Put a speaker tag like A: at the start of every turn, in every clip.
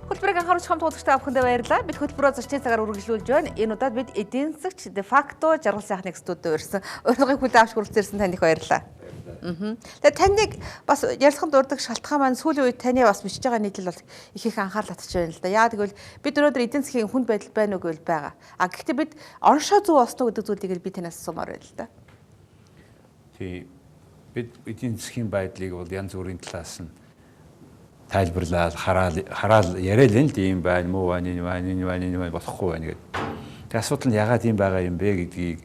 A: Хөтөлбөрийг анхааруулж хамт удагчтай авахынд баярлалаа. Бид хөтөлбөрөө зочны цагаар үргэлжлүүлж байна. Энэ удаад бид эдийн засагч де факто жаргал сайхны студид урьсан. Урилгыг хүлээн авч хүрэлцээрсэн танд их баярлалаа. Тэгээ таныг бас ярилцлаганд урьдаг шалтгаан маань сүүлийн үед таны бас бичиж байгаа нийтлэл бол их анхаарал татчих байна л да. Яа тэгвэл бид өнөөдөр эдийн засгийн хүнд байдал байна уу гэвэл байгаа. А гэхдээ бид оншоо зүв осноо гэдэг зүйлийг би танаас асуумаар байна л да.
B: Тий бид эдийн засгийн байдлыг бол янз бүрийн талаас нь тайлбарлаад хараал яриад л ийм байна муу байна болохгүй байна гэдэг. Тэгээ асуудал нь ягаад ийм байгаа юм бэ гэдгийг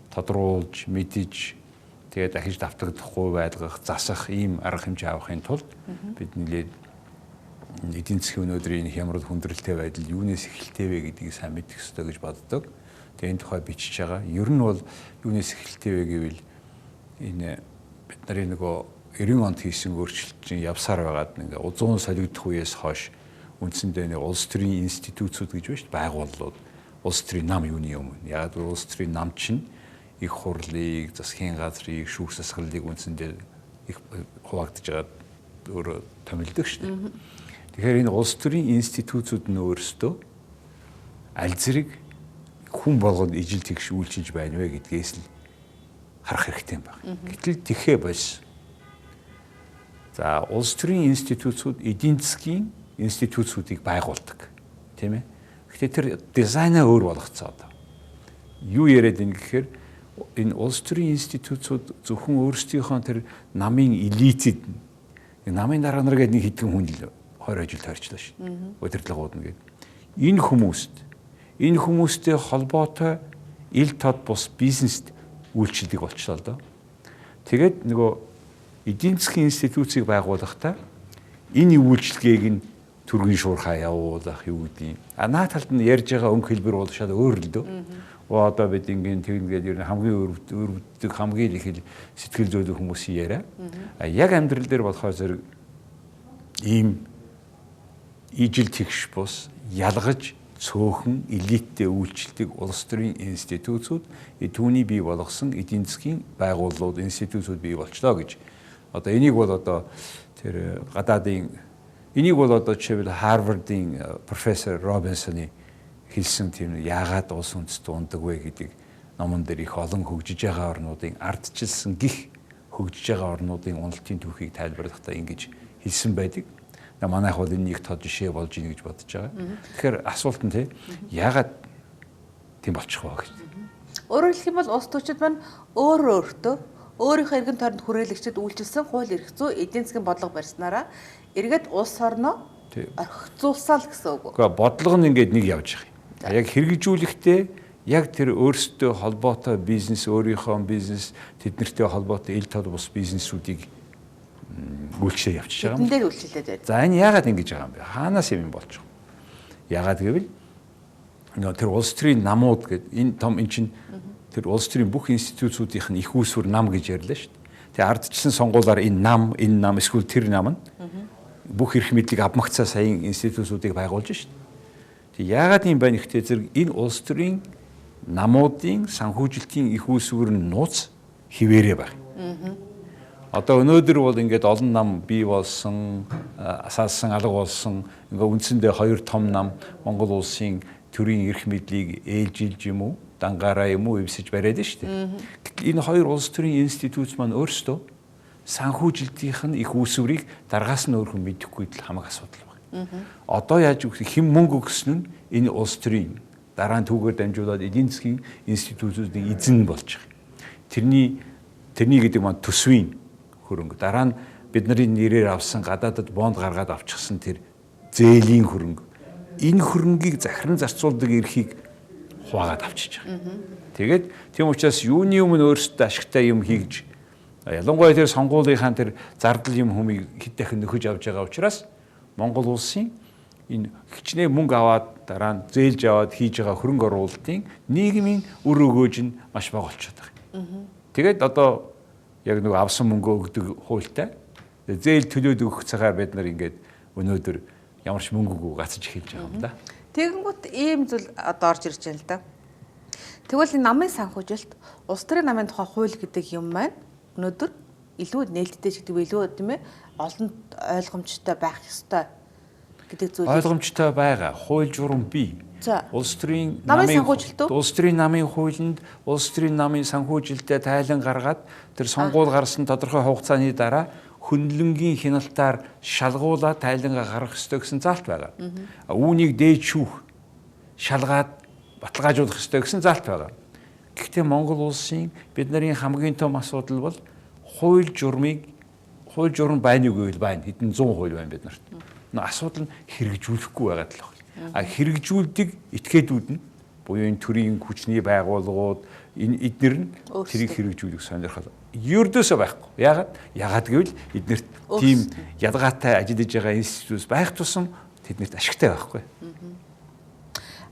B: тодруулж мэдэж тэгээд дахиж давтагдахгүй байлгах, засах ийм арга хэмжээ авахын тулд бид нэлээд эдийн засгийн өнөөдрийн хямрал хүндрэлтэй байдал юунаас эхэлтэй вэ гэдгийг сайн мэдэх ёстой гэж боддог. Тэгээ энэ тухай бичиж байгаа. Ер нь бол юунаас эхэлтэй вэ гэвэл энэ бид нарын нөгөө 90 онд хийсэн өөрчлөлт чинь явсаар байгаад ингээ узуун солигдох үеэс хойш үндсэндээ нэг улс төрийн институтсууд гэж байна шүү дээ, байгууллууд. Улс төрийн нам юуны юм. Яг улс төрийн нам чинь их хурлыг, засгийн газрыг, шүүх засаглалыг үндсэндээ их хуваагдж байгаа өөрөө томилдог шүү дээ. Тэгэхээр энэ улс төрийн институтсууд нь өөрсдөө аль зэрэг хүн болгонд ижил тэгш үйлчилж байна вэ гэдгээс л харах хэрэгтэй юм байна. Гэтэл тэхээ бойс. За улс төрийн институтсууд эдийн засгийн институтсуудыг байгуулдаг, тийм ээ. Гэхдээ тэр дизайнаа өөр болгоцоо одоо. Юу яриад ин гэхээр энэ улс төрийн институтсууд зөвхөн өөрсдийнхөө тэр намын элитэд намын дараа нар гэдэг нэг хэдэн хүн л 20 жил тойрчлоо шүү. Удирдлагууд нь гэдэг. Энэ хүмүүстэй холбоотой ил тод бус бизнест үйлчлдэг болчихлоо л доо. Тэгээд нөгөө эдийн засгийн институцийг байгуулахдаа энэ үйлчлэгийг нь төргийн шуурхаа явуулах юу гэдгийг. Наа талд нь ярьж байгаа өнгө хэлбэр бол шал өөр л дөө. Одоо бид ингээд тэгнгээд ер нь хамгийн өрөвдөг хамгийн их сэтгэл зүйн хүмүүсийн яриа. Яг амьдрал дээр болохоор зэрэг ийм ижил тэгш бус ялгаж цөөхөн элиттэй үйлчлдэг улс төрийн институтсууд түүний бий болгосон эдийн засгийн байгууллагууд институтсууд бий болчлоо гэж. Одоо энийг бол одоо тэр гадаадын энийг бол одоо жишээлбэл Харвардын профессор Робинсоны хэлсэн тийм яагаад улс үндэстэн ундаг вэ гэдэг номон дээр их олон хөгжиж байгаа орнуудын ардчилсан гих хөгжиж байгаа орнуудын уналтын түүхийг тайлбарлахдаа ингэж хэлсэн байдаг. Манайх бол энэ нэг тод жишээ болж ийн гэж бодож байгаа. Тэгэхээр асуулт нь тий яагаад тийм болчих вэ гэж.
A: Өөрөөр хэлэх юм бол улс төрчид маань өөртөө өөрийнхөө эргэн тойронд хүрээлэгчд үйлчилсэн хууль эрх зүй эдийн засгийн бодлого барьснараа эргээд улс орноо орхицуулсаа л гэсэн үг.
B: Гэхдээ бодлого нь ингээд нэг явж байгаа юм. Яг хэрэгжүүлэхдээ яг тэр өөрсдөө холбоотой бизнес, өөрийнхөө бизнес, тэднэртэй холбоотой ил тод бус бизнесүүдийг үйлчлээ явчихж байгаа юм.
A: Тэдэн дээр үйлчлээд байна.
B: За энэ яагаад ингэж байгаа юм бэ? Хаанаас юм болж байгаа? Яагаад гэвэл тэр улс төрийн намууд гэдэг энэ том эн чинь тэр улс төрийн бүх институтсуудынх нь их үүсвэр нам гэж ярьлаа шүү дээ. Тэгээ ардчилсан сонгуулиар энэ нам эсвэл тэр нам нь бүх эрх мэдлийг авмагцаа саяын институтсуудыг байгуулж шүү дээ. Тэг яагаад юм байна ихтэй зэрэг энэ улс төрийн намуудын санхүүжилтийн их үүсвэр нь нууц хിവэрэ баг. Одоо өнөөдөр бол ингээд олон нам бий болсон, асаасан алга болсон, ингээд үндсэндээ хоёр том нам Монгол улсын төрийн эрх мэдлийг ээлжилж юм уу, дангаараа юм уу эвсэж бариад шүү дээ. Энэ хоёр улс төрийн институт маань өөрсдөө санхүүжилтийнх нь их үүсвэрийг дараагаас нь өөрхөн мэдэхгүй л хамаг асуудал байна. Одоо яаж хэн мөнгө өгсөн нь энэ улс төрийн дараа нь түүгээр дамжуулаад эдийн засгийн институтуудын эзэн болж байгаа. Тэрний гэдэг маань төсвийн хөрөнгө. Дараа нь бидний нэрээр авсан гадаадд бонд гаргаад авчихсан тэр зээлийн хөрөнгө. Энэ хөрөнгийг захиран зарцуулдаг эрхийг хуваагаад авчиж байгаа. Тэгээд тийм учраас юуны өмнө өөрсдөө ашигтай юм хийж ялангуяа тэр сонгуулийнхаа тэр зардал юм хүмийг хэд дахин нөхөж авч байгаа учраас Монгол улсын энэ хичнээн мөнгө аваад дараа нь зээлж аваад хийж байгаа хөрөнгө оруулалтын нийгмийн өр өгөөж нь маш бага болчиход байгаа. Тэгээд одоо яг нэг авсан мөнгө өгдөг хуультай зээл төлөөд өгөх цагаар бид нар ингээд өнөөдөр ямар ч мөнгөгүй гацж эхэлж байгаа юм да.
A: Тэгэнгүүт ийм зүйл одоо орж ирж байна л да. Тэгвэл энэ намын санхүүжилт улс төрийн намын тухай хууль гэдэг юм маань өнөөдөр илүү нээлттэй ч гэдэг вэ илүү тийм ээ олон ойлгомжтой байх ёстой гэдэг зүйлийг
B: ойлгомжтой байгаа. Хууль журам бий. Улс төрийн намын хуулинд улс төрийн намын санхүүжилтэд тайлан гаргаад тэр сонгуул гарсан тодорхой хугацааны дараа хөндлөнгийн хяналтаар шалгуулаад тайлангаа гаргах ёстой гэсэн заалт байгаа. Үүнийг дээд шүүх шалгаад баталгаажуулах ёстой гэсэн заалт байгаа. Гэхдээ Монгол улсын бидний хамгийн том асуудал бол хууль журам байна уу гэвэл байна. Хэдэн 100% байна бид нарт. Асуудал нь хэрэгжүүлэхгүй байгаа л байна. Хэрэгжүүлдэг этгээдүүд нь буюу энэ төрийн хүчний байгууллагууд эдгээр нь тэрийг хэрэгжүүлэх сонирхол ердөөсөө байхгүй. Яагаад гэвэл эднэрт тийм ялгаатай ажиллаж байгаа институт байх тусам тэднэрт ашигтай байхгүй.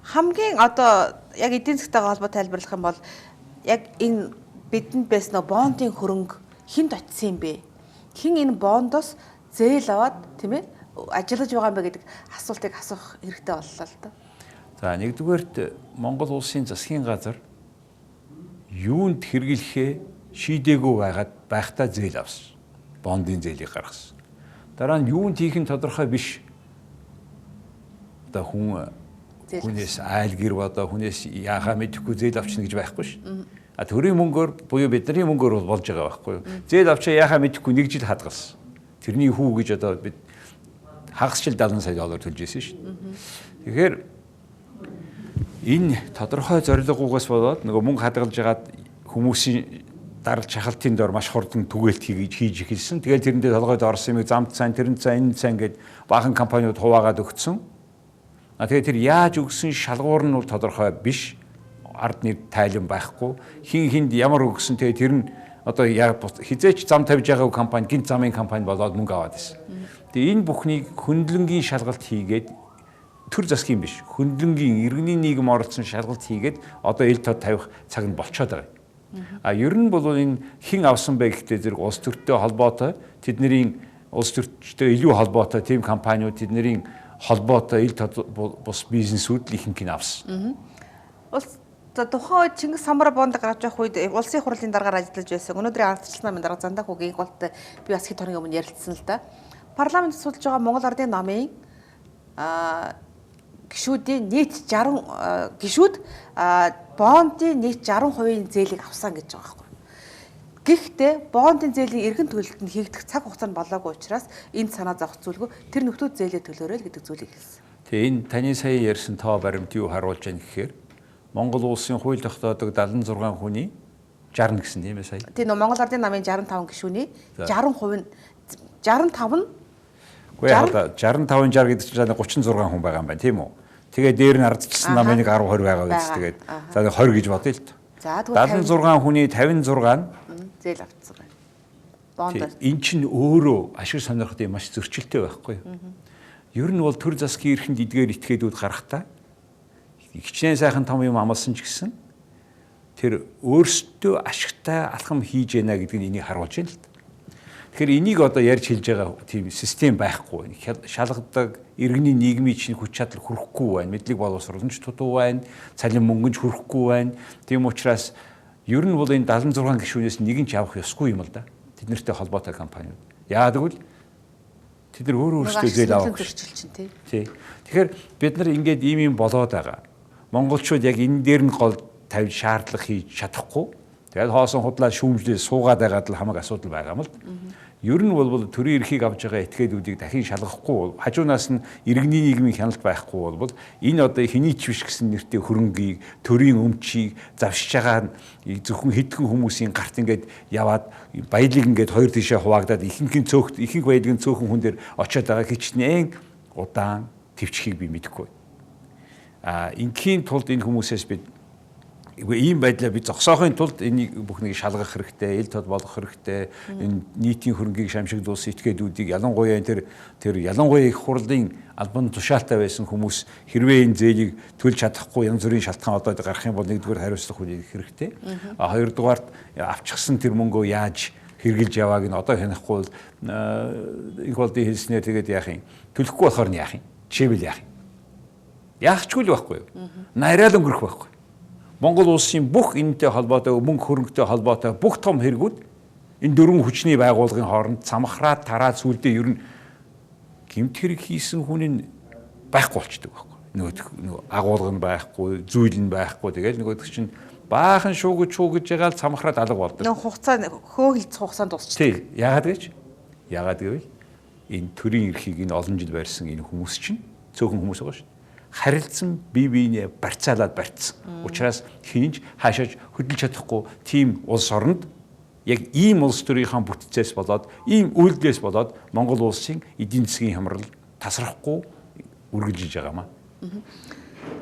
A: Хамгийн одоо яг эдийн засгтайгаа холбоотой тайлбарлах юм бол яг энэ бидэнд байсан бондын хөрөнгө хэнд очисон юм бэ? Хэн энэ бондоос зээл аваад тийм ээ ажиллаж байгаа юм бэ гэдэг асуултыг асуух хэрэгтэй боллоо л доо.
B: За нэгдүгээрт Монгол улсын засгийн газар юунд хэрэглэхээ шийдээгүй байхдаа зээл авсан. Бондын зээлийг гаргасан. Дараа нь юунд хийх нь тодорхой биш. Одоо хүнээс айл гэр бодоо хүнээс яахаа мэдэхгүй зээл авчна гэж байхгүй ш. Төрийн мөнгөөр буюу бидний мөнгөөр бол болж байгаа байхгүй юу. Зээл авчаа яахаа мэдэхгүй 1 жил хадгалсан. Тэрний хүү гэж одоо бид хагасчил 70 сая доллар төлж ирсэн ш. Тэгэхээр энэ тодорхой зорилгоугаас болоод нөгөө мөнгө хадгалж хагаад хүмүүсийн дарал шахалтын дор маш хурдан түгээлт хийж эхэлсэн. Тэгэл тэрэндээ толгойд орсон юм замт цайн тэрэн цайн энэ цайн гэд баахан компаниуд хуваагаад өгсөн. Тэгээд тэр яаж өгсөн шалгуур нь бол тодорхой биш. Ард нэр тайлан байхгүй. Хин хинд ямар өгсөн тэгээд тэр нь одоо хизээч зам тавьж байгаа компани гинт замын компани болоод мөнгө аваад ирсэн. Тэгээд энэ бүхнийг хөндлөнгийн шалгалт хийгээд төр засгийн биш. Хөндлөнгийн иргэний нийгэм оролцсон шалгалт хийгээд одоо ил тод тавих цаг нь болчиход байгаа. Ер нь бол энэ хэн авсан бэ гэхдээ зэрэг улс төртэй холбоотой тэдний улс төртэй илүү холбоотой тийм компаниуд тэдний холбоотой ил тод бус бизнесүүд л ихэнх нь авсан.
A: Улс за тухайн үед Чингис Самбар бонд гаргаж явах үед улсын хурлын дараагаар ажиллаж байсан. Өнөөдрийн ардчлал намын дарга Зандаа хүүгийн голтой би бас хэд хоногийн өмнө ярилцсан л да. Парламент судалж байгаа Монгол Ардын намын гишүүдийн нийт 60 гишүүд бондын нийт 60% зээлийг авсан гэж байгаа байхгүй. Гэхдээ бондын зээлийн эргэн төлөлтөнд хийгдэх цаг хугацаа нь болоогүй учраас энд санаа зовох зүйлгүй тэр нөхдүүд зээлээ төлөөрэй л гэдэг зүйлийг хэлсэн.
B: Тэгээ энэ таны сая ярьсан тоо баримт юу харуулж байна гэхээр Монгол улсын хууль тогтоодог 76 хүний 60 гэсэн тийм ээ сая.
A: Тийм Монгол Ардын намын 65 гишүүний 60% нь 65 нь
B: Гэхдээ яг 65-60 гэдэг чинь 36 хүн байгаа юм байна тийм үү? Тэгээ дээр нь ардчилсан намын нэг 10 20 байгаа биз тэгээд за 20 гэж бодъё л т.
A: За
B: 76 хүний 56 нь
A: зээл авцсан байна. Бондоос.
B: Эн чинь өөрөө ашиг сонирхолтой маш зөрчилтэй байхгүй юу? Ер нь бол төр засгийн эрхэнд эдгээр этгээдүүд гарахтаа хичнээн сайхан том юм амлсан ч гэсэн тэр өөрсдөө ашигтай алхам хийж яана гэдэг нь энийг харуулж байна л т. Тэгэхээр энийг одоо ярьж хэлж байгаа тийм систем байхгүй. Шалгадаг иргэний нийгмийн чинь хүч чадал хүрэхгүй байна. Мэдлэг боловсруулсан ч дутуу байна. Цалин мөнгөнд хүрэхгүй байна. Тийм учраас ер нь бол энэ 76 гишүүнээс нэг нь ч авах ёсгүй юм л да. Тэднэртэй холбоотой компаниуд. Яагаад гэвэл тэд нар өөрсдөө зээл авах
A: зөрчил чинь
B: тий. Тэгэхээр бид нар ингээд ийм болоод байгаа. Монголчууд яг энэ дээр нь гол тавьж шаардлага хийж чадахгүй. Тэгээд хоосон худлаа шүүмжлээ суугаад байгаад л хамаг асуудал байгаа юм л. Ер нь бол төрийн эрхийг авж байгаа этгээдүүдийг дахин шалгахгүй хажуунаас нь иргэний нийгмийн хяналт байхгүй бол энэ одоо хэний ч биш гэсэн нэртэй хөрөнгийг төрийн өмчийг завшиж байгаа зөвхөн хэдхэн хүмүүсийн гарт ингээд яваад баялаг ингээд хоёр тишээ хуваагдаад ихэнх баялагын цөөхөн хүн дээр очиод байгаа хичнээн удаан төвчхийг би мэдэхгүй. Инхийн тулд энэ хүмүүсээс бид ийм байдлаа би зогсоохын тулд энийг бүхнийг шалгах хэрэгтэй, ил тод болгох хэрэгтэй. Энэ нийтийн хөрөнгийг шамшигдуулсан этгээдүүдийг ялангуяа тэр ялангуяа их хурлын албан тушаалтай байсан хүмүүс хэрвээ энэ зээлийг төлж чадахгүй янз бүрийн шалтгаан одоо гарах юм бол нэгдүгээр хариуцлах хүлээх хэрэгтэй. Хоёрдугаарт авчихсан тэр мөнгөө яаж хэрглэж явааг нь одоо ханихгүй бол их болдын хэлснээр тэгээд яах юм? Төлөхгүй болохоор нь яах юм? Жишээлбэл яах юм? Яахчгүй л байхгүй юу? Нарийн өнгөрөх байхгүй. Монгол улсын бүх энэтэй холбоотой мөнгө хөрөнгөтэй холбоотой бүх том хэрэгүүд энэ дөрвөн хүчний байгууллагын хооронд цамхраад тараад сүлдээ ер нь гэмт хэрэг хийсэн хүн нь байхгүй болчдөг байхгүй. Нөгөө агуулга нь байхгүй, зүйл нь байхгүй. Тэгээд нөгөө чинь баахан шуугж ягаал цамхраад алга болдог.
A: Нөгөө хугацаа хөөхөлц хугацаанд дуусчих.
B: Тийм. Яагаад гэвэл энэ төрийн эрхийг энэ олон жил барьсан энэ хүмүүс чинь цөөхөн хүмүүс байгаа шүү. Харилцсан бие биенээ барьцаалаад барьцсан. Учираас хинж хаашааж хөдөлж чадахгүй тийм улс оронд яг ийм улс төрийнхаа бүтцээс болоод ийм үйлдэлээс болоод Монгол улсын эдийн засгийн хямрал тасрахгүй үргэлжилж байгаамаа.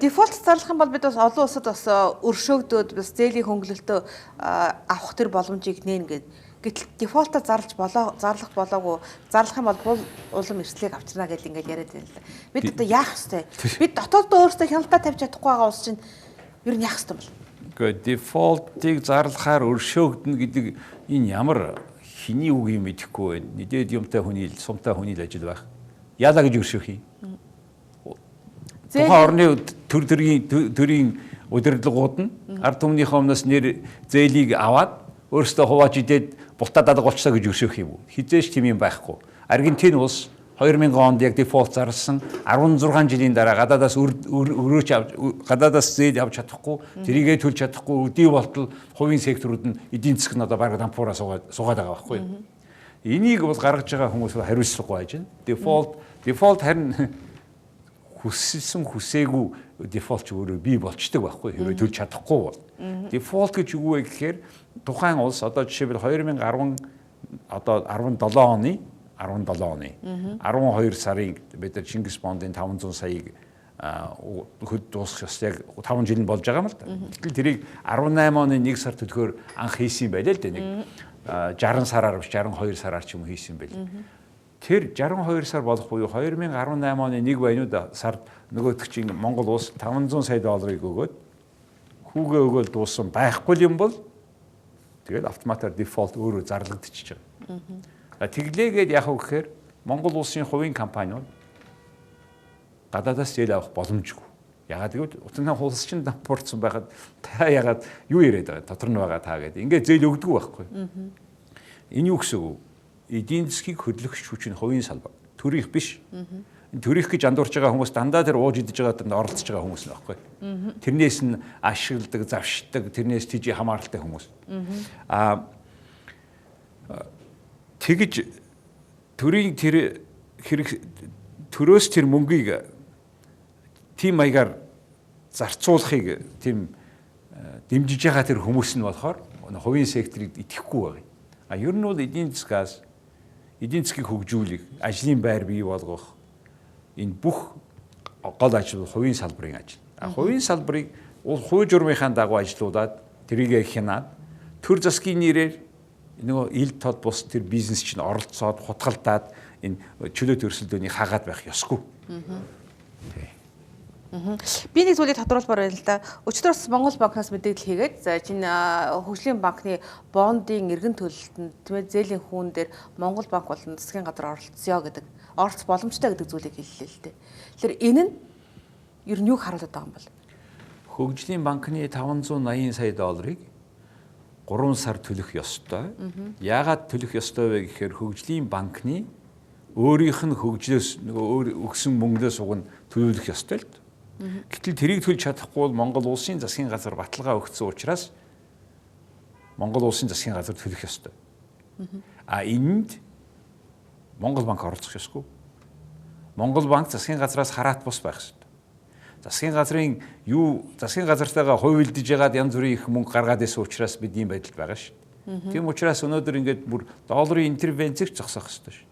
A: Дефолт зарлах юм бол бид бас олон улсад бас өршөөгдөөд бас зээлийн хөнгөлөлтөө авах тэр боломжийг нээн гэдэг. Гэтэл дефолтоо зарлах болоогүй зарлах юм бол улам эрсдлийг авчирна гэж ингээд яриад байна л да. Бид одоо яах ёстой? Бид дотооддоо өөрсдөө хяналтаа тавьж чадахгүй байгаа улс чинь ер нь яах ёстой бол?
B: Гэхдээ дефолтыг зарлахаар өршөөгдөн гэдэг энэ ямар хэний үг юм мэдэхгүй байна. Нэдэд юмтай хүний сумтай хүний ажил байх. Яалаа гэж өршөөх юм. Тухайн орны төрийн удирдлагууд нь ард түмнийхээ өмнөөс нэр зээлийг аваад өөрсдөө хувааж идээд бултаад алга болчихсоо гэж өршөөх юм уу? Хизээш тийм юм байхгүй. Аргентин улс 2000 онд яг дефолт зарласан 16 жилийн дараа гадаадаас гадаадаас зээл авч чадахгүй, тэрийгэ төлж чадахгүй, өдий болтол хувийн секторууд нь эдийн засаг нь одоо бараг дампуураа суугаад байгаа байхгүй юу? Энийг бол гаргаж байгаа хүмүүс хариуцлагагүй байж байна. Дефолт харин хүссэн хүсээгүй дефолт ч өөрөө бий болчдөг байхгүй хэрвээ төлж чадахгүй бол. Дефолт гэж юу вэ гэхээр тухайн улс одоо жишээлбэл 2010 одоо 17 оны 12 сарын бид нар Чингис Бондын 500 саяыг хөд дуусгах ёстой яг 5 жил нь болж байгаа юм л да. Гэтэл тэрийг 18 оны 1 сар төлөхөөр анх хийсэн юм байлаа л да нэг 60 сараар биш 62 сараар ч юм уу хийсэн юм байлаа. Тэр 62 сар болох буюу 2018 оны 1 байнууд сард нөгөөдөг чинь Монгол улс 500 сая долларыг өгөөд хүүгээ өгөөл дууссан байхгүй юм бол тэгээд автоматар дефолт өөрөө зарлагдчихж байгаа. Тэглээгээд яг үгээр Монгол улсын хувийн компаниуд гадаадаас зээл авах боломжгүй. Ягаад гэвэл утасны хулс чинь дампуурсан байхад та ягаад юу яриад байгаа дотор нь байгаа та гэдэг. Ингээд зээл өгдөг байхгүй. Энэ юу гэсэн үг? Эдийн засгийг хөдөлгөх хүч нь хувийн салбар. Төрийнх биш. Төрийнх гэж андуурч байгаа хүмүүс дандаа тэр ууж идэж байгаа дээр оролцож байгаа хүмүүс нь байхгүй. Тэрнээс нь ашигладаг, завшигдаг, тэрнээс тийж хамааралтай хүмүүс. Тэгж төрийн тэр хэрэг төрөөс тэр мөнгийг тийм маягаар зарцуулахыг тийм дэмжиж байгаа тэр хүмүүс нь болохоор хувийн секторыг итгэхгүй байгаа. Ер нь бол эдийн засгийг хөгжүүлэх, ажлын байр бий болгох энэ бүх гол ажил хувийн салбарын ажил. Хувийн салбарыг хувь журмынхаа дагуу ажилуулад тэрийг хянаад төр засгийн нэрээр нөгөө ил тод бус тэр бизнес чинь оролцоод хутгалтаад энэ чөлөө төрсөлдөөнийг хагаад байх ёсгүй.
A: Би нэг зүйлийг тодруулбар байна л да. Өчигдөр бас Монгол банкнаас мэдээлэл хийгээд за чинь хөгжлийн банкны бондын эргэн төлөлтөнд тийм ээ зээлийн хүүн дээр Монгол банк болон засгийн газар оролцъё гэдэг оролцох боломжтой гэдэг зүйлийг хэллээ л дээ. Тэгэхээр энэ нь ер нь юу харуулдаг байгаа юм бол?
B: Хөгжлийн банкны 580 сая долларыг 3 сар төлөх ёстой. Яагаад төлөх ёстой вэ гэхээр хөгжлийн банкны өөрийнх нь хөгжлөөс нөгөө өгсөн мөнгнөөс уг нь төлөвлөх ёстой л. Гэтэл тэрийг төлж чадахгүй бол Монгол улсын засгийн газар баталгаа өгсөн учраас Монгол улсын засгийн газар төлөх ёстой. Энэнд Монгол банк оролцох ёсгүй. Монгол банк засгийн газраас хараат бус байх ёстой. Засгийн газартайгаа хувилдаж ягаад янз бүрийн их мөнгө гаргаад байсан учраас бид ийм байдалд байгаа шүү. Тийм учраас өнөөдөр ингээд бүр долларын интервенцийг зогсоох ёстой шүү.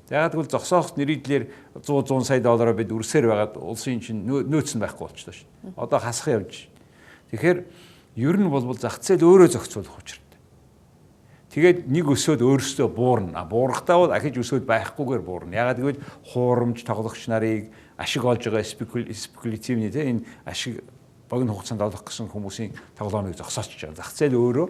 B: Яг тэгвэл зогсоох нэрийдлэр 100 сая доллараар бид үрсээр байгаад улсын чинь нөөц нь байхгүй болчихлоо шүү. Одоо хасах явж. Тэгэхээр ер нь бол зах зээл өөрөө зохицуулах учиртай. Тэгээд нэг өсөөд өөрөөсөө буурна. Буурахтаа бол ахиж өсөөд байхгүйгээр буурна. Ягаад гэвэл хуурамч тоглогч нарыг ашиг олж байгаа спекулятивны энэ ашиг богино хугацаанд олох гэсэн хүмүүсийн тоглоомыг зогсоочж байгаа. Зах зээл өөрөө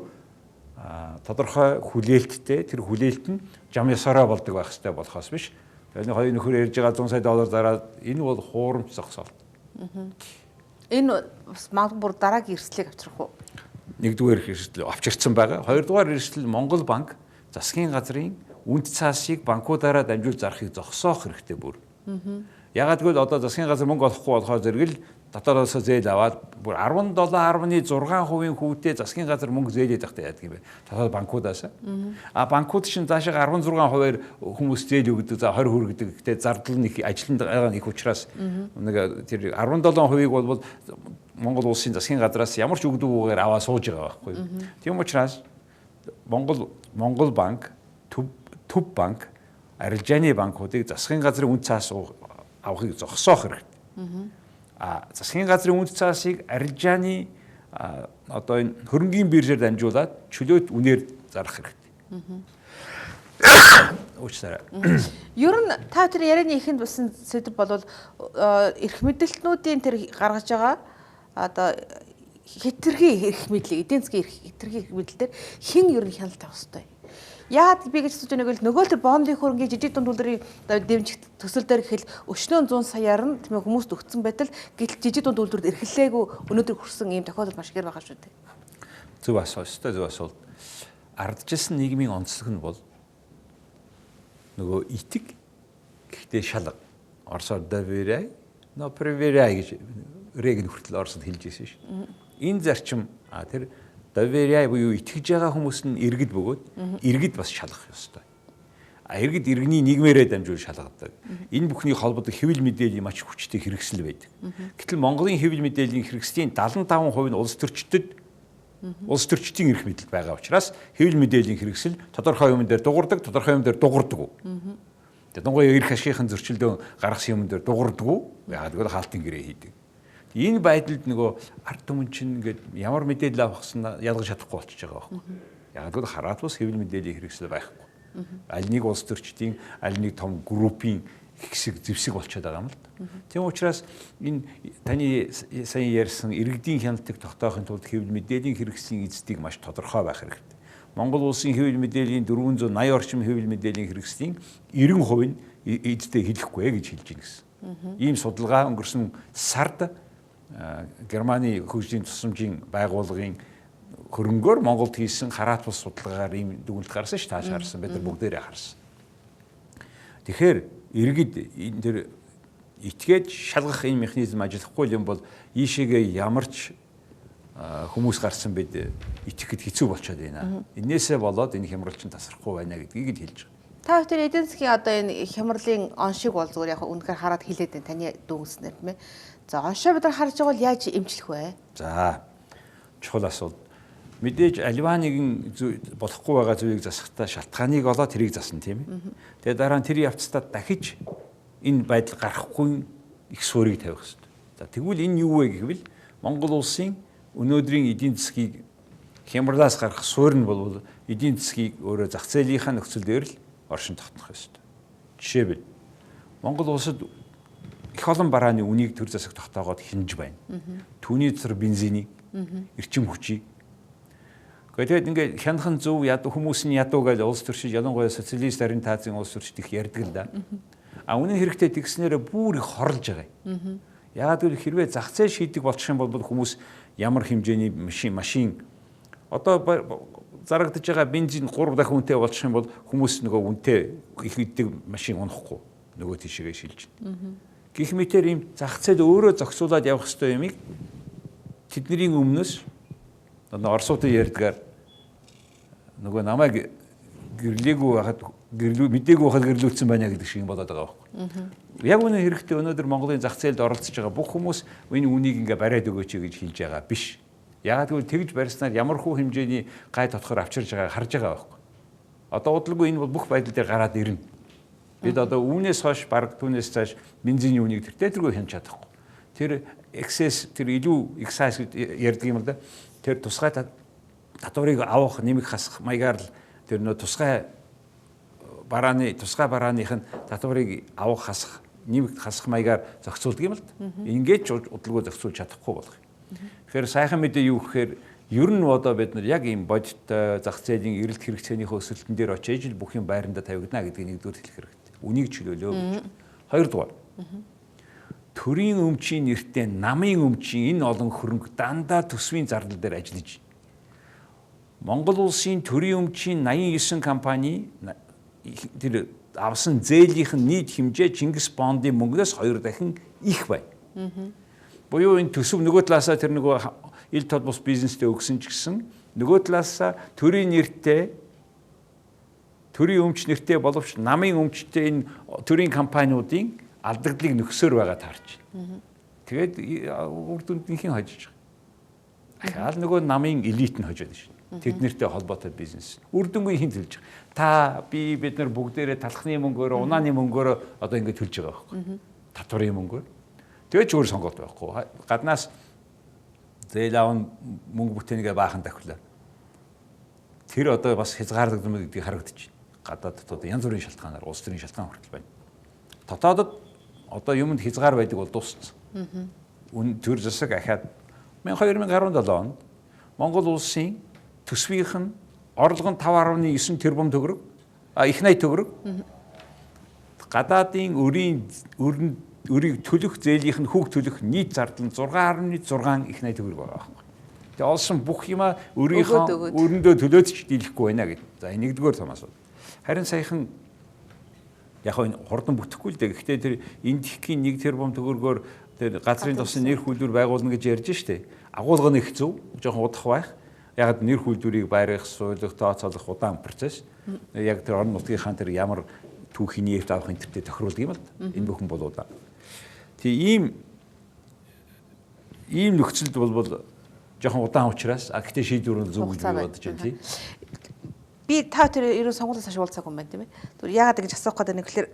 B: тодорхой хүлээлттэй тэр хүлээлт нь жам ёсороо болдог байх хэрэгтэй болохоос биш. Энэ хоёр нөхөр ярьж байгаа 100 сая доллар зараад энэ бол хуурамч зогсоолт.
A: Энэ бас магадгүй бүр дараагийн эрсдлийг авчрах уу?
B: Нэгдүгээр эрсдэл авчирсан байгаа. Хоёрдугаар эрсдэл Монгол банк засгийн газрын үнд цаасыг банкудаараа дамжуул зарахыг зогсоох хэрэгтэй бүр. Ягаад гэвэл одоо засгийн газар мөнгө олохгүй болохоор зэрэг л дотоодоос зээл аваад бүр 17.6% хүүтэй засгийн газар мөнгө зээлээд байхдаа яадаг юм бэ? Дотоод банкудаас. Банкуд чинь цаашаа 16%-аар хүмүүс зээл өгдөг, за 20 хүргэдэг. Гэтэ зардал нь их, ажилтнаа их учраас нэг тэр 17%-ийг бол Монгол улсын засгийн газраас ямар ч өгдөггүйгээр аваа сууж байгаа байхгүй юу? Тийм учраас Монгол банк, Төв банк, арилжааны банкуудыг засгийн газрын үн цаас авахыг зогсоох хэрэгтэй. Засгийн газрын үнд цаасыг арилжааны одоо энэ хөрөнгийн биржээр дамжуулаад чөлөөт үнээр зарах хэрэгтэй. Уучлаарай.
A: Ер нь та тэр ярианы ихэнд басан сэдв бол эрх мэдэлтнүүдийн тэр гаргаж байгаа одоо хэтэрхий эрх мэдлийг, эдийн засгийн хэтэрхий эрх мэдэл дээр хэн ер нь хяналт авах ёстой? Яагаад би гэж хэлж байгаа нэг л нөгөө тэр бондын хөрөнгийн жижиг дунд үйлдвэрийн дэмжих төсөл дээр гэхэл өчнөө 100 саяар нь тийм ээ хүмүүст өгсөн байтал гэтэл жижиг дунд үйлдвэрд эрхлээгүй өнөөдөр хүрсэн ийм тохиолдол маш ихээр байгаа шүү дээ.
B: Зөв асуулт. Ардчилсан нийгмийн онцлог нь бол нөгөө итг гэхдээ шалга. Оросоор доверяй, но проверяй гэж Регн хүртэл Оросд хэлж ирсэн шүү. Энэ зарчим тэр доверяй буюу итгэж байгаа хүмүүс нь иргэд бөгөөд иргэд бас шалгах ёстой. Иргэд иргэний нийгмээрээ дамжуул шалгадаг. Энэ бүхний холбоотой хэвлэл мэдээллийн маш хүчтэй хэрэгсэл байдаг. Гэтэл Монголын хэвлэл мэдээллийн хэрэгслийн 75% нь улс төрчдийн эрх мэдэл байгаа учраас хэвлэл мэдээллийн хэрэгсэл тодорхой юм дээр дуурдаг, тодорхой юм дээр дуурдаг. Тэгээд дунгуй эрх ашигын зөрчилдөөн гаргасан юм дээр дуурдаг. Яагаад гэвэл хаалтын гэрээ хийдэг. Энэ байдалд нөгөө ард түмэн чинь ингээд ямар мэдээлэл авахсан ялгаж чадахгүй болчихж байгаа байхгүй. Яг л хараад бас хэвлэл мэдээллийн хэрэгсэл байхгүй. Аль нэг улс төрчдийн аль нэг том группийн хэсэг зэвсэг болчиход байгаа юм л да. Тийм учраас энэ таны сайн ярьсан иргэдийн хяналтыг тогтоохын тулд хэвлэл мэдээллийн хэрэгслийн эздийг маш тодорхой байх хэрэгтэй. Монгол улсын хэвлэл мэдээллийн 480 орчим хэвлэл мэдээллийн хэрэгслийн 90% нь эдтэй хэлэхгүй гэж хэлж байна гэсэн. Ийм судалгаа өнгөрсөн сард Германы хөгжлийн тусламжийн байгууллагын хөрөнгөөр Монголд хийсэн хараат бус судалгаагаар ийм дүгнэлт гарсан ш тааш харсан бид нар бүгдээрээ харсан. Тэгэхээр иргэд энэ төр итгээд шалгах энэ механизм ажиллахгүй юм бол ийшээгээ ямар ч хүмүүс гарсан бид итгэхэд хэцүү болчиход байна. Инээсээ болоод энэ хямралчин тасрахгүй байна гэдгийг л хэлж байгаа.
A: Та бүхэн эдийн засгийн одоо энэ хямралын он шиг бол зүгээр яг үнэхээр хараад хэлээд байна таны дүгнэснээр тийм ээ. За оншоо бид нар харж байгаа бол яаж эмчлэх вэ? За
B: чухал асуулт. Мэдээж альва нэгэн болохгүй байгаа зүйлийг засахдаа шалтгааныг олоод тэрийг засна тийм ээ. Тэгээд дараа нь тэр явцдаа дахиж энэ байдал гарахгүй их суурийг тавих хэрэгтэй. За тэгвэл энэ юу вэ гэвэл Монгол улсын өнөөдрийн эдийн засгийг хямралаас гарах суурь нь бол эдийн засгийг өөрөө зах зээлийнхаа нөхцөл дээр л оршин тогтнох ёстой. Жишээлбэл Монгол улсад их олон барааны үнийг төр засаг тогтоогоод хинж байна. Түүний цар бензиний, эрчим хүчийг. Тэгээд ингээд хянахан зөв хүмүүс нь ядуу гэж улс төрчид ялангуяа социалист ориентацийн улс төрчид их ярьдаг л да. Үнэн хэрэгтэй тэгснээрээ бүр их хорлож байгаа юм. Яагаад гэвэл хэрвээ зах зээл шийдэг болчих юм бол хүмүүс ямар хэмжээний машин одоо зарагдаж байгаа бензин 3 дахин үнэтэй болчих юм бол хүмүүс нөгөө үнэтэй их иддэг машин унахгүй нөгөө тийшээгээ шилжиж байна. Гэх мэтээр ийм зах зээл өөрөө зохицуулаад явах ёстой юмыг тэдний өмнөөс Оросуудын ярьдгаар нөгөө намайг гэрлээгүй байхад мдээгүй байхад гэрлүүлсэн байна гэдэг шиг болоод байгаа байхгүй. Яг үнэ хэрэгтэй өнөөдөр Монголын зах зээлд оролцож байгаа бүх хүмүүс энэ үнийг ингээ бариад өгөөч гэж хэлж байгаа биш. Яг тэгвэл тэгж барьснаар ямархуу хэмжээний гай тодхоор авчирж байгааг харж байгаа байхгүй. Одоо удалгүй энэ бол бүх байдал дээр гараад ирнэ. Бид одоо үүнээс хойш баг түүнээс цааш бензиний үнийг тэртээтргүй хянаж чадахгүй. Тэр excess тэр илүү excise ярьдаг юм л да. Тэр тусгай татварыг авах нэмэх хасах маягаар л тэр нөө тусгай барааных нь татварыг авах хасах нэмэх хасах маягаар зохицуулдаг юм л да. Ингээд ч удалгүй зохицуулж чадахгүй болох юм. Тэгэхээр сайхан мэдээ юу гэхээр ер нь одоо бид нар яг ийм бодиттой зах зээлийн эрэлт хэрэгцээнийхөө өсөлтөн дээр очиж ижил бүх юм байранда тавигдана гэдгийг нэгдүгээр хэлэх хэрэгтэй. Үнийг чөлөөлөө гэж. Хоёрдугаар. Төрийн өмчийн нэртэй намын өмчийн энэ олон хөрөнгө дандаа төсвийн зардал дээр ажиллаж байна. Монгол улсын төрийн өмчийн 89 компани тэр авсан зээлийнх нь нийт хэмжээ Чингис Бондын мөнгнөөс 2 дахин их байна. Буюу энэ төсөв нөгөө талаасаа тэр нөгөө ил тод бус бизнестэй өгсөн ч гэсэн нөгөө талаасаа төрийн нэртэй төрийн өмч нэртэй боловч намын өмчтэй энэ төрийн компаниудын алдагдлыг нөхсөөр байгаа таарч байна. Тэгээд үр дүндийнхэн хожиж байгаа. Ахаал нөгөө намын элит нь хожоод шин. Тэд нэртэй холбоотой бизнес. Үр дүнгүй хин төлж байгаа. Та бид нар бүгдээрээ талхны мөнгөөр, унааны мөнгөөр одоо ингэ төлж байгаа байхгүй. Татварын мөнгөөр. Тэгээд ч өөр сонголт байхгүй. Гаднаас зээл аван мөнгө бүтээгээ баахан давхлаа. Тэр одоо бас хязгаарлагдсан гэдгийг харагдаж байна. Гадаадд одоо янз бүрийн шалтгаанаар улс төрийн шалтгаан хүртэл байна. Дотоодод одоо юмд хязгаар байдаг бол дууссан. Үн төр засаг ахаад 2017 онд Монгол улсын төсвийнх нь орлого нь 5.9 тэрбум төгрөг, их 80 төгрөг. Гадаадын өрийг төлөх зээлийнх нь хүүг төлөх нийт зардал нь 6.6 их 80 төгрөг байгаа байхгүй. Тэгээ олсон бүх юма өрөндөө төлөөд ч дийлэхгүй байна гэдэг. За нэгдүгээр том асуудал. Харин саяхан яг энэ хурдан бүтэхгүй л дээ. Гэхдээ тэр эндхийн 1 тэрбум төгрөгөөр тэр газрын тосны нэр хүлдвэр байгуулна гэж ярьж штэ. Агуулга нь их зөв, жоохон удах байх. Яг нэр хүлдвэрийг байрах, суулгах, тооцоолох удаан процесс. Яг тэр орон нутгийнхаа тэр ямар түүхийн нефт авах интернет тохируулдаг юм л да. Энэ бүхэн бол удаа. Тэгээ ийм нөхцөлд бол жоохон удаан учраас гэхдээ шийдвэр нь зөв гэж бодож байна тий.
A: Би та тэр ерөн сонгуулиас хойш уулзаагүй юм байна тийм ээ. Тэгвэл яагаад гэж асуух гэдэг нь гэхээр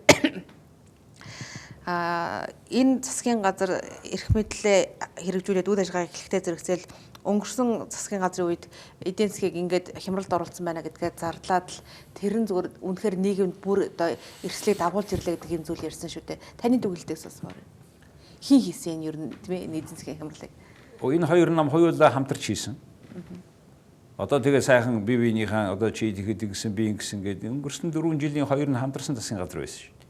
A: энэ засгийн газар эрх мэдлээ хэрэгжүүлээд үйл ажиллагаа эхлэхдээ зэрэгцээл өнгөрсөн засгийн газрын үед эдийн засгийг ингээд хямралд оруулсан байна гэдгээ зарлаад л тэр нь зүгээр үнэхээр нийгэмд бүр одоо эрсдлийг дагуулж ирлээ гэдэг юм зүйл ярьсан шүү дээ. Таны дүгнэлтээс сонсмоор. Хин хийсэн ер нь тийм ээ эдийн засгийн хямралыг.
B: Энэ хоёр нам хоёулаа хамтарч хийсэн. Одоо тэгээ сайхан бие биенийхэн одоо чи тэгэхэд гэсэн би ингэсэн гэдэг өнгөрсөн 4 жилийн хоёр нь хамтарсан засгийн газар байсан шүү дээ.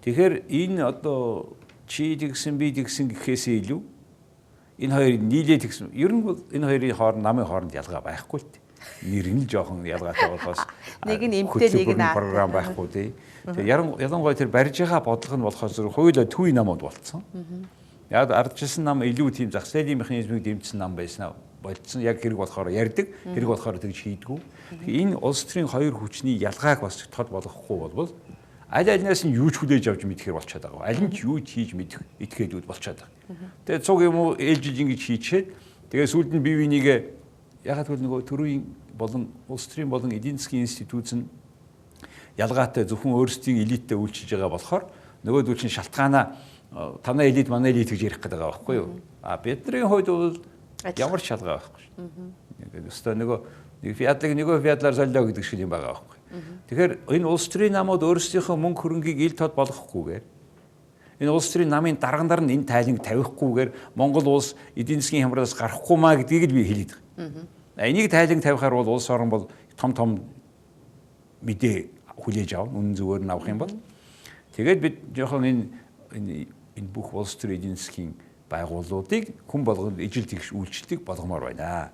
B: Тэгэхээр энэ одоо чи тэгсэн би тэгсэн гэхээсээ илүү энэ хоёрыг нийлээд тэгсэн. Ер нь бол энэ хоёрын хооронд намын хооронд ялгаа байхгүй л дээ. Нэр нь л жоохон ялгаатай болохоос
A: нэг нь эмтэй нэг нь
B: програм байхгүй тий. Тэгээ ялангуяа тэр барьж байгаа бодлого нь болохоор зөв хоёулаа төвийн намууд болцсон. Яг ардчилсан нам илүү тийм зах зээлийн механизмыг дэмжсэн нам байснаа болцсон. Яг хэрэг болохоор ярьдаг, хэрэг болохоор тэгж хийдгүү. Энэ улс төрийн хоёр хүчний ялгааг бас тод болгохгүй болбол аль альнаас нь юу ч хүлээж авч мэдхээр болчиход байгаа. Аль нь ч юу ч хийж мэдэх этгээдүүд болчиход байгаа. Тэгээ цуг юм уу ээлжиж ингэж хийчихэд тэгээ сүүлд нь бие бинийгээ ягаад гэвэл нөгөө төрийн болон улс төрийн болон эдийн засгийн институт нь ялгаатай зөвхөн өөрсдийн элиттэй үйлчилж байгаа болохоор нөгөөдөл чинь шалтгаанаа танай элит манай элит гэж ярих гэдэг байгаа байхгүй юу? Бидний хувьд бол ямар ч шалгаа байхгүй шүү. Өстой нөгөө нэг фиадлаар солио гэдэг шиг юм байгаа байхгүй. Тэгэхээр энэ улс төрийн намууд өөрсдийнхөө мөнгө хөрөнгийг ил тод болгохгүйгээр энэ улс төрийн намын даргандар нь энэ тайланг тавихгүйгээр Монгол улс эдийн засгийн хямралаас гарахгүй маа гэдгийг л би хэлээд байгаа. Энийг тайланг тавихаар бол улс орн бол том мэдээ хүлээж авна. Үнэн зөвөөр нь авах юм бол тэгээд бид жоохон энэ бүх улс төрийн эдийн засгийн байгууллагуудыг хүн болгонд ижил тэгш үйлчлэлийг болгомоор байна.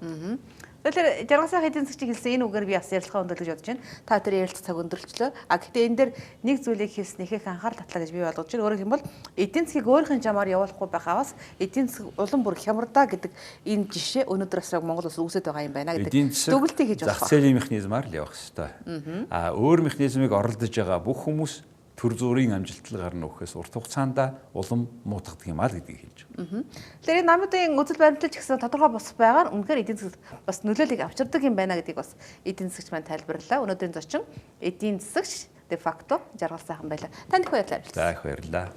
A: Тэгэхээр жаргасаа эдийн засгийн хэлсэн энэ үгээр би бас ярилцлага өндөрлөж бодож байна. Та тэр ярилцах цаг өндөрлөлөө. Гэхдээ энэ дээр нэг зүйлийг хийсэн ихэх анхаарал татлаа гэж би бодож байна. Өөрөөр хэлбэл эдийн засгийг өөрийнхөө жамаар явуулахгүй байхаас эдийн засаг улам бүр хямрдаа гэдэг энэ жишээ өнөөдөр бас Монгол улс үүсэж байгаа юм байна гэдэг дүгнэлтийг хийж байна.
B: Зах зээлийн механизмаар л явах хэрэгтэй. Өөр механизмыг оролдож байгаа бүх хүмүүс төр зүрийн амжилттай гарна өгөхөөс урт хугацаанд улам муутгадаг юм аа гэдгийг хэлж байна.
A: Тэгэхээр намуудын үзэл баримтлал ч гэсэн тодорхой бос байгаа нь үнэхээр эдийн засаг бас нөлөөллийг авчирдаг юм байна гэдгийг бас эдийн засагч маань тайлбарлалаа. Өнөөдрийн зочин эдийн засагч де факто жаргал сайхан байлаа. Танд их баярлалаа.
B: За их баярлалаа.